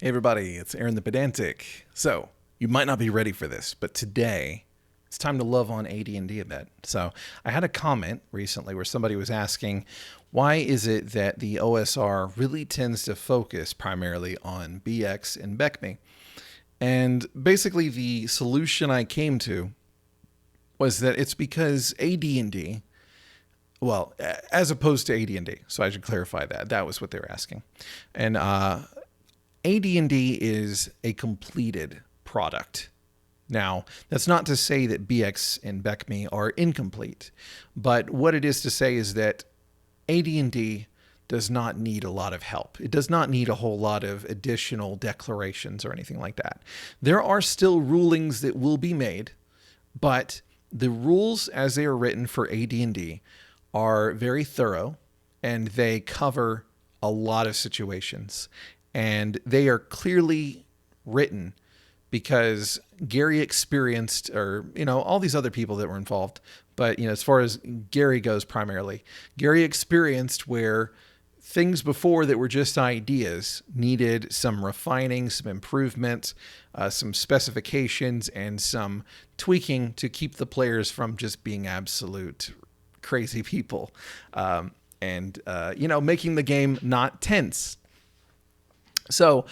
Hey everybody, it's Aaron the Pedantic. So, you might not be ready for this, but today it's time to love on AD&D a bit. So, I had a comment recently where somebody was asking, why is it that the OSR really tends to focus primarily on BX and BECME? And basically the solution I came to was that it's because AD&D, well, as opposed to AD&D, so I should clarify that. That was what they were asking. And AD&D is a completed product. Now, that's not to say that BX and BECME are incomplete, but what it is to say is that AD&D does not need a lot of help. It does not need a whole lot of additional declarations or anything like that. There are still rulings that will be made, but the rules as they are written for AD&D are very thorough and they cover a lot of situations. And they are clearly written because Gary experienced, or, all these other people that were involved. But, as far as Gary goes primarily, Gary experienced where things before that were just ideas needed some refining, some improvements, some specifications, and some tweaking to keep the players from just being absolute crazy people. And making the game not tense. So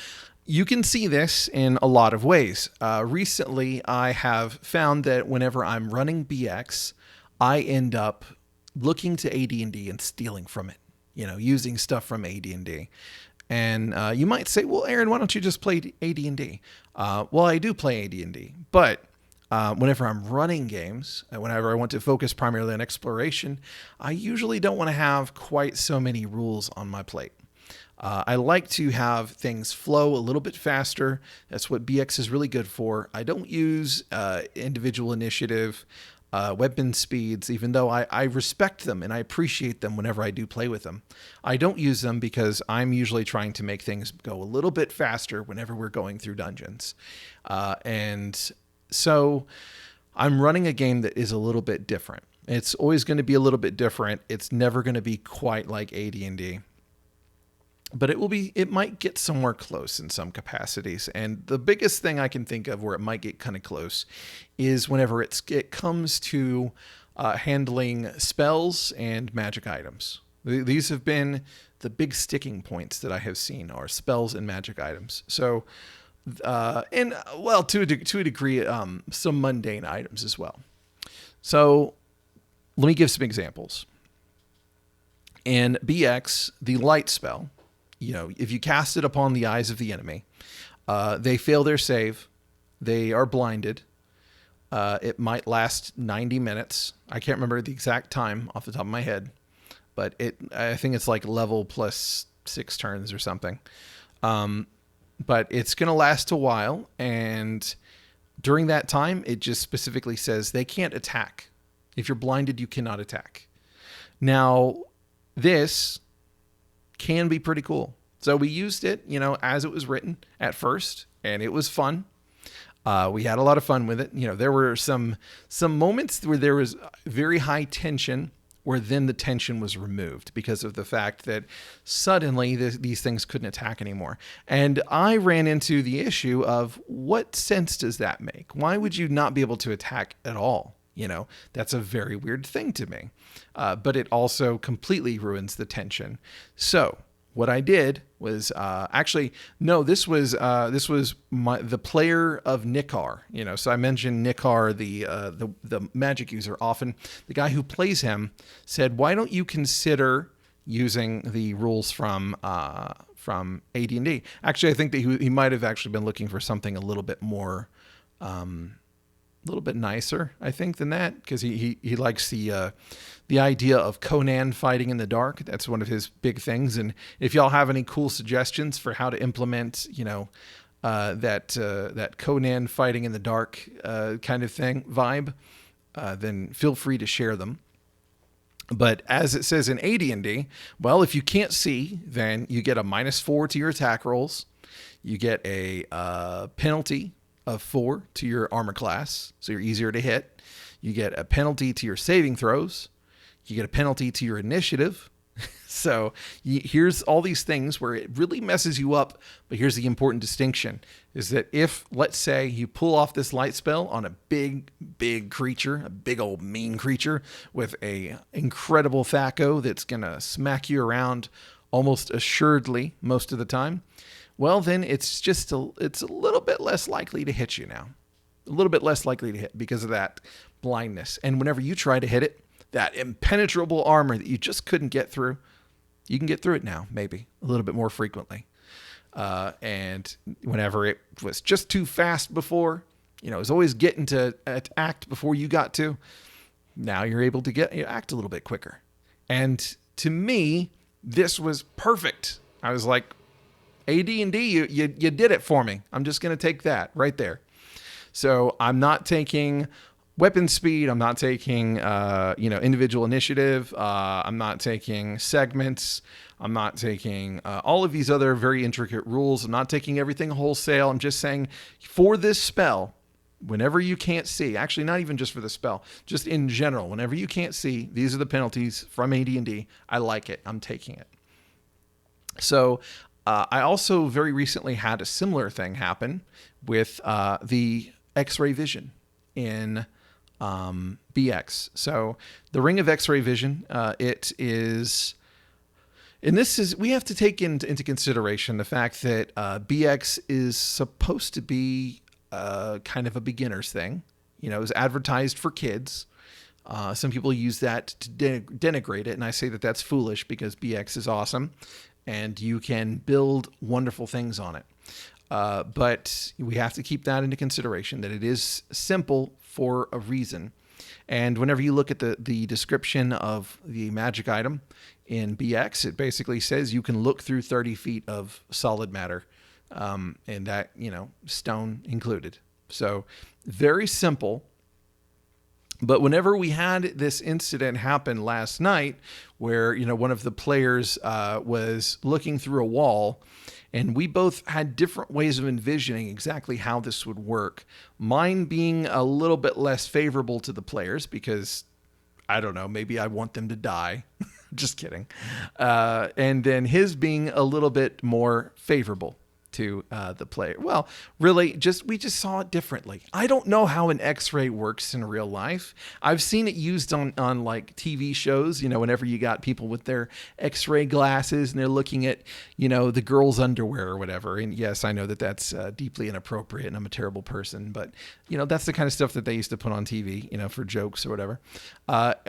you can see this in a lot of ways. Recently, I have found that whenever I'm running BX, I end up looking to AD&D and stealing from it, using stuff from AD&D. And you might say, well, Aaron, why don't you just play AD&D? Well, I do play AD&D, but whenever I'm running games, whenever I want to focus primarily on exploration, I usually don't want to have quite so many rules on my plate. I like to have things flow a little bit faster. That's what BX is really good for. I don't use individual initiative, weapon speeds, even though I respect them and I appreciate them whenever I do play with them. I don't use them because I'm usually trying to make things go a little bit faster whenever we're going through dungeons. And so I'm running a game that is a little bit different. It's always going to be a little bit different. It's never going to be quite like AD&D. But it might get somewhere close in some capacities. And the biggest thing I can think of where it might get kind of close is whenever it comes to handling spells and magic items. These have been the big sticking points that I have seen are spells and magic items. So, to a degree, some mundane items as well. So let me give some examples. In BX, the light spell, if you cast it upon the eyes of the enemy, they fail their save. They are blinded. It might last 90 minutes. I can't remember the exact time off the top of my head, but I think it's like level plus 6 turns or something. But it's going to last a while. And during that time, it just specifically says they can't attack. If you're blinded, you cannot attack. Now, this can be pretty cool. So we used it, as it was written at first, and it was fun. We had a lot of fun with it. There were some moments where there was very high tension, where then the tension was removed because of the fact that suddenly these things couldn't attack anymore. And I ran into the issue of what sense does that make? Why would you not be able to attack at all? That's a very weird thing to me. But it also completely ruins the tension. So what I did was this was the player of Nikar. So I mentioned Nikar, the magic user. Often the guy who plays him said, "Why don't you consider using the rules from AD&D?" Actually, I think that he might have actually been looking for something a little bit more. A little bit nicer, I think, than that, because he likes the idea of Conan fighting in the dark. That's one of his big things. And if y'all have any cool suggestions for how to implement, that Conan fighting in the dark kind of thing vibe, then feel free to share them. But as it says in AD&D, well, if you can't see, then you get a -4 to your attack rolls. You get a penalty of 4 to your armor class, so you're easier to hit. You get a penalty to your saving throws. You get a penalty to your initiative. So here's all these things where it really messes you up. But here's the important distinction is that if, let's say, you pull off this light spell on a big creature, a big old mean creature with a incredible THAC0 that's going to smack you around almost assuredly most of the time, well, then it's a little bit less likely to hit you now. A little bit less likely to hit because of that blindness. And whenever you try to hit it, that impenetrable armor that you just couldn't get through, you can get through it now, maybe a little bit more frequently. And whenever it was just too fast before, it was always getting to act before you got to. Now you're able to act a little bit quicker. And to me, this was perfect. I was like, AD&D, you did it for me. I'm just going to take that right there. So I'm not taking weapon speed. I'm not taking, individual initiative. I'm not taking segments. I'm not taking all of these other very intricate rules. I'm not taking everything wholesale. I'm just saying for this spell, whenever you can't see, actually not even just for the spell, just in general, whenever you can't see, these are the penalties from AD&D. I like it. I'm taking it. So I also very recently had a similar thing happen with the X-ray vision in BX. So the Ring of X-ray vision, it is, and this is, we have to take into consideration the fact that BX is supposed to be kind of a beginner's thing. It was advertised for kids. Some people use that to denigrate it, and I say that that's foolish because BX is awesome, and you can build wonderful things on it. But we have to keep that into consideration, that it is simple for a reason. And whenever you look at the description of the magic item in BX, it basically says you can look through 30 feet of solid matter, and that, stone included. So very simple. But whenever we had this incident happen last night where, one of the players was looking through a wall, and we both had different ways of envisioning exactly how this would work. Mine being a little bit less favorable to the players because, I don't know, maybe I want them to die. Just kidding. And then his being a little bit more favorable to the player. Well, really, we just saw it differently. I don't know how an X-ray works in real life. I've seen it used on like TV shows, whenever you got people with their X-ray glasses and they're looking at, the girl's underwear or whatever. And yes, I know that that's deeply inappropriate and I'm a terrible person, but that's the kind of stuff that they used to put on TV, for jokes or whatever.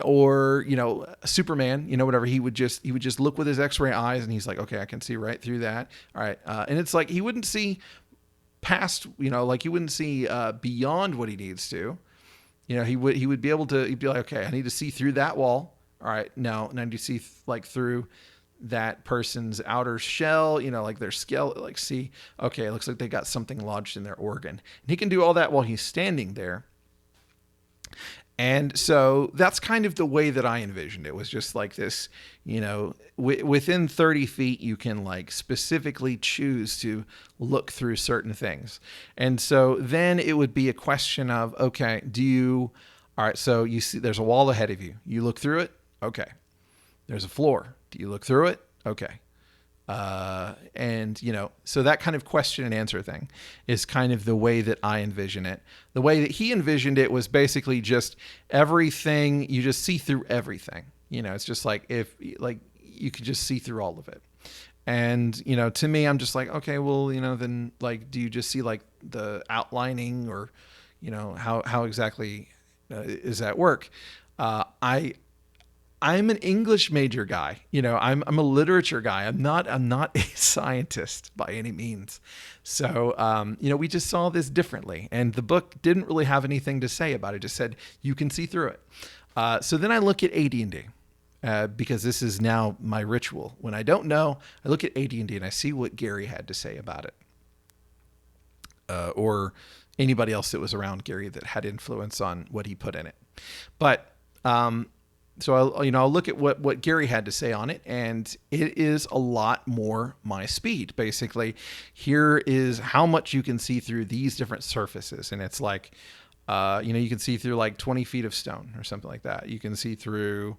Or, Superman, whatever, he would just look with his X-ray eyes and he's like, okay, I can see right through that. All right. And it's like, he wouldn't see past, he wouldn't see beyond what he needs to. He would be able to, he'd be like, okay, I need to see through that wall. All right, now I need to see through that person's outer shell, like their skeleton, see, okay, it looks like they got something lodged in their organ. And he can do all that while he's standing there. And so that's kind of the way that I envisioned it. It was just like this, within 30 feet, you can specifically choose to look through certain things. And so then it would be a question of, okay, all right, so you see there's a wall ahead of you. You look through it. Okay. There's a floor. Do you look through it? Okay. And so that kind of question and answer thing is kind of the way that I envision it. The way that he envisioned it was basically just everything. You just see through everything. It's just like you could just see through all of it. And, to me, I'm just like, okay, well, then do you just see the outlining or, how exactly does that work? I'm an English major guy. I'm a literature guy. I'm not a scientist by any means. So, we just saw this differently, and the book didn't really have anything to say about it. It just said you can see through it. So then I look at AD&D because this is now my ritual. When I don't know, I look at AD&D and I see what Gary had to say about it, or anybody else that was around Gary that had influence on what he put in it. But so I'll look at what Gary had to say on it, and it is a lot more my speed. Basically, here is how much you can see through these different surfaces, and it's like, you can see through 20 feet of stone or something like that. You can see through,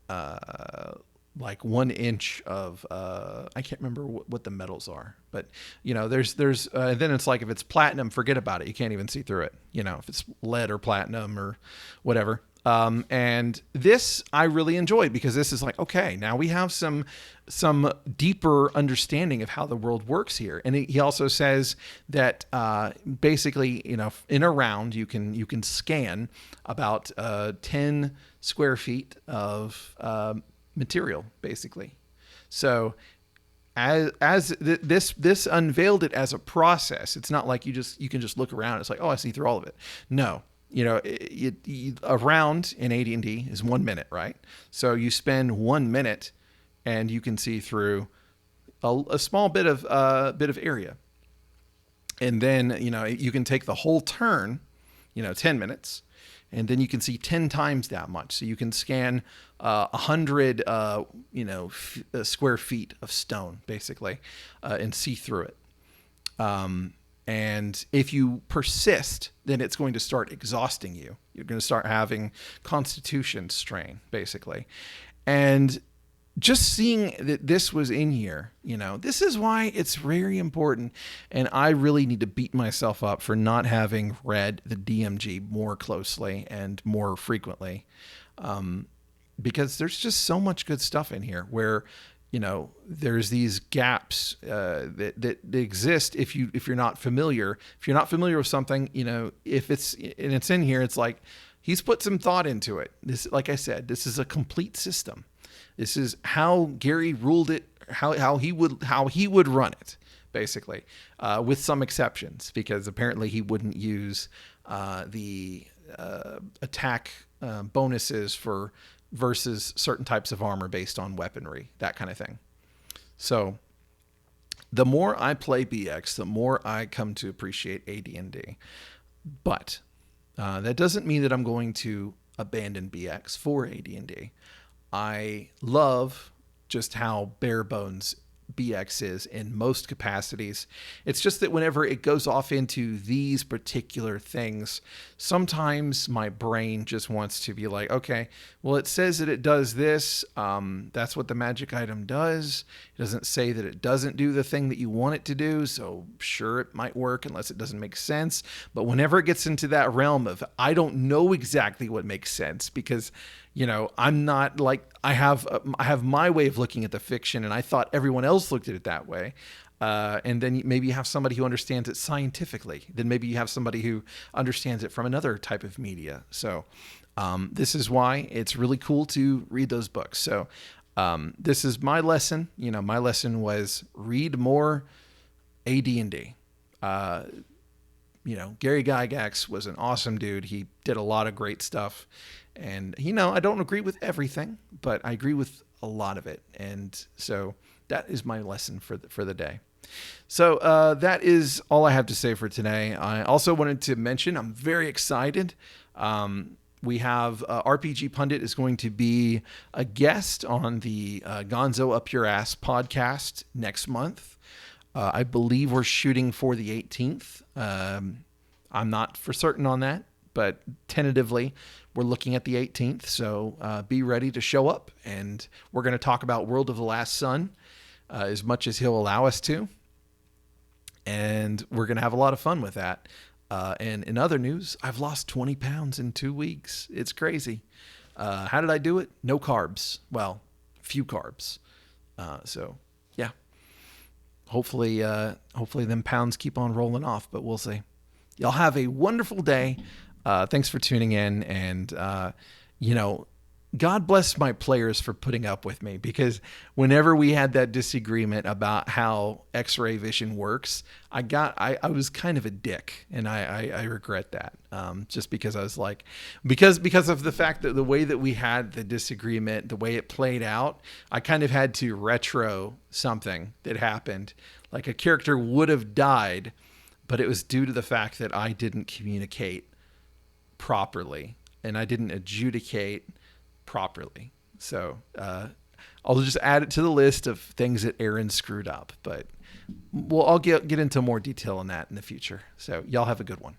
like 1 inch of I can't remember what the metals are, but there's then it's like if it's platinum, forget about it. You can't even see through it. If it's lead or platinum or whatever. And this I really enjoyed because this is like, okay, now we have some deeper understanding of how the world works here. And he also says that basically, in a round you can scan about 10 square feet of material, basically. So as this unveiled it as a process. It's not like you can just look around. It's like, oh, I see through all of it. No. A round in AD&D is 1 minute, right? So you spend 1 minute, and you can see through a small bit of area, and then you can take the whole turn, 10 minutes, and then you can see 10 times that much. So you can scan 100 square feet of stone, basically, and see through it. And if you persist, then it's going to start exhausting you. You're going to start having constitution strain, basically. And just seeing that this was in here, this is why it's very important. And I really need to beat myself up for not having read the DMG more closely and more frequently. Because there's just so much good stuff in here where there's these gaps that exist if you're not familiar. If you're not familiar with something, if it's in here, it's like he's put some thought into it. This, like I said, this is a complete system. This is how Gary ruled it, how he would run it, basically, with some exceptions, because apparently he wouldn't use the attack bonuses versus certain types of armor based on weaponry, that kind of thing. So the more I play BX, the more I come to appreciate AD&D. But that doesn't mean that I'm going to abandon BX for AD&D. I love just how bare bones BX is in most capacities. It's just that whenever it goes off into these particular things, sometimes my brain just wants to be like, okay, well, it says that it does this. That's what the magic item does. It doesn't say that it doesn't do the thing that you want it to do. So sure, it might work unless it doesn't make sense. But whenever it gets into that realm of, I don't know exactly what makes sense, because I'm not like, I have my way of looking at the fiction, and I thought everyone else looked at it that way. And then maybe you have somebody who understands it scientifically. Then maybe you have somebody who understands it from another type of media. So this is why it's really cool to read those books. So this is my lesson. My lesson was read more AD&D. Gary Gygax was an awesome dude. He did a lot of great stuff. And, I don't agree with everything, but I agree with a lot of it. And so that is my lesson for the day. So that is all I have to say for today. I also wanted to mention, I'm very excited. We have RPG Pundit is going to be a guest on the Gonzo Up Your Ass podcast next month. I believe we're shooting for the 18th. I'm not for certain on that, but tentatively we're looking at the 18th. So be ready to show up, and we're going to talk about World of the Last Sun as much as he'll allow us to. And we're going to have a lot of fun with that. And in other news, I've lost 20 pounds in 2 weeks. It's crazy. How did I do it? No carbs. Well, few carbs. So yeah, hopefully them pounds keep on rolling off, but we'll see. Y'all have a wonderful day. Thanks for tuning in. And, God bless my players for putting up with me, because whenever we had that disagreement about how X-ray vision works, I was kind of a dick, and I regret that. Just because I was like, because of the fact that the way that we had the disagreement, the way it played out, I kind of had to retro something that happened. Like a character would have died, but it was due to the fact that I didn't communicate properly and I didn't adjudicate properly. So I'll just add it to the list of things that Aaron screwed up, but I'll get into more detail on that in the future. So y'all have a good one.